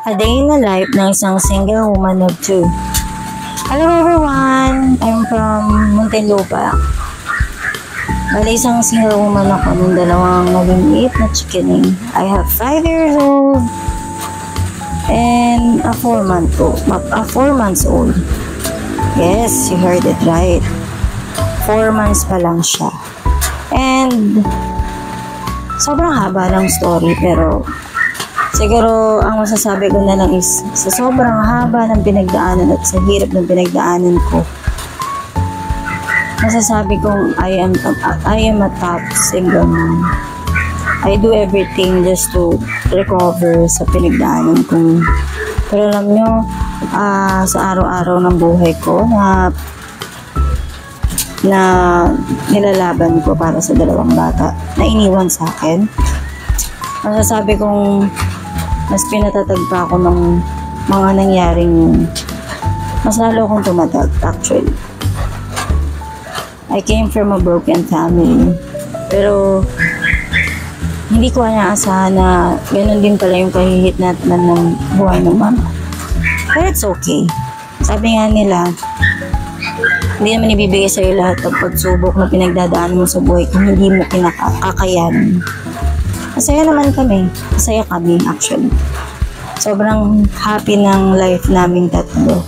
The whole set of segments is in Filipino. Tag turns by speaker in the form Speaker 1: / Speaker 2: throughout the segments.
Speaker 1: A day in the life ng isang single woman of two. Hello everyone! I'm from Muntinlupa. Bali, isang single woman ako ng dalawang maliliit na chickening. I have 5 years old and a 4 months old. Yes, you heard it right. 4 months pa lang siya. And sobrang haba ng story, pero siguro ang masasabi ko na lang is sa sobrang haba ng pinagdaanan at sa hirap ng pinagdaanan ko, masasabi kong I am a top single mom. I do everything just to recover sa pinagdaanan ko. Pero alam nyo, sa araw-araw ng buhay ko na nilalaban ko para sa dalawang bata na iniwan sa akin, masasabi kong mas pinatatag pa ako ng mga nangyaring mas lalo akong tumatag actually. I came from a broken family, pero hindi ko inaasahan na ganun din pala yung kahihitnatan ng buhay ng mama. Pero it's okay. Sabi nga nila, hindi naman ibibigay sa'yo lahat ng pagsubok na pinagdadaanan mo sa buhay kung hindi mo kinakakayanin. Masaya naman kami. Masaya kami actually. Sobrang happy ng life naming tatlo.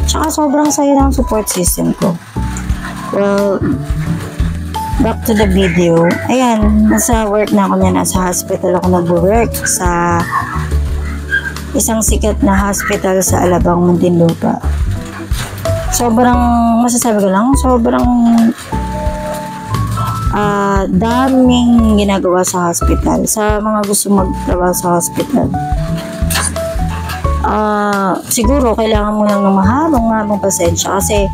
Speaker 1: Tsaka sobrang saya ng support system ko. Well, back to the video. Ayan, nasa work na ako niya. Nasa hospital ako nag-work sa isang sikat na hospital sa Alabang, Muntinlupa. Sobrang, masasabi ko lang, sobrang daming ginagawa sa hospital. Sa mga gusto magtrabaho sa hospital, siguro kailangan mo lang ng mahabang pasensya kasi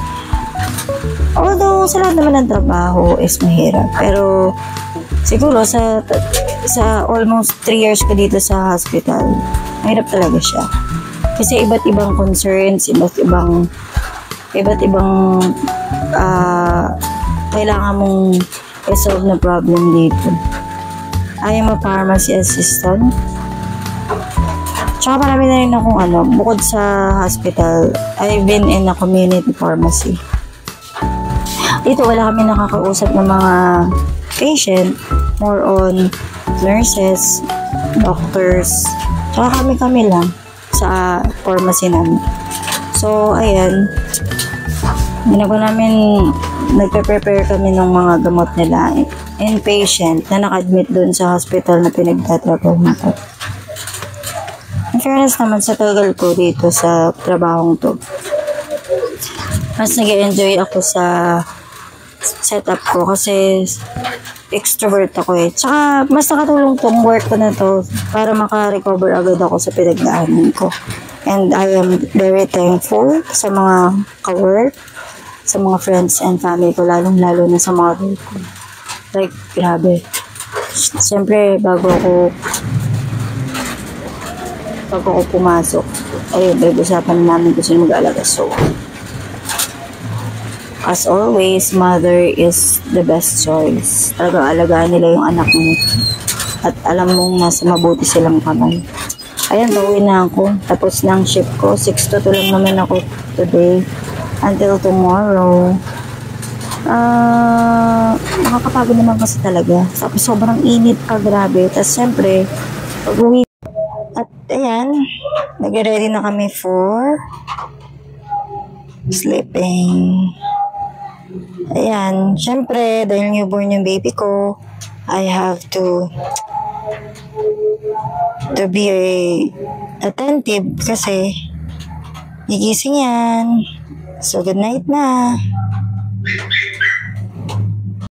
Speaker 1: although sa lahat naman ng trabaho is mahirap, pero siguro sa almost 3 years ka dito sa hospital, mahirap talaga siya kasi iba't ibang concerns, iba't ibang kailangan mong i-solve na problem dito. I am a pharmacy assistant. Tsaka marami na rin akong bukod sa hospital, I've been in a community pharmacy. Dito wala kami nakakausap ng mga patient, more on nurses, doctors, tsaka kami lang sa pharmacy namin. So, ayan, ginagawa namin, nagpe-prepare kami ng mga gamot nila, inpatient na naka-admit doon sa hospital na pinagtatrabaho ko. In fairness naman sa tagal ko dito sa trabahong to, mas nag-enjoy ako sa setup ko kasi extrovert ako eh. Tsaka mas nakatulong tong work ko na to para maka-recover agad ako sa pinagdaanan ko. And I am very thankful sa mga ka-work, sa mga friends and family ko, lalong-lalo na sa mga work ko. Like, grabe. Siyempre, bago ako pumasok, ay, usapan namin kung sino mag-aalaga. So, as always, mother is the best choice. Talagang alagaan nila yung anak mo. At alam mong nasa mabuti silang kamay. Ayan, pauwi na ako. Tapos ng shift ko. 6 to 2 lang naman ako today. Until tomorrow. Nakakapagod naman kasi talaga. Tapos sobrang init pa, grabe. Tapos syempre, pag-uwi. At ayan, nag-ready na kami for sleeping. Ayan, syempre, dahil newborn yung baby ko, I have to be attentive kasi gigising yan. So, good night na.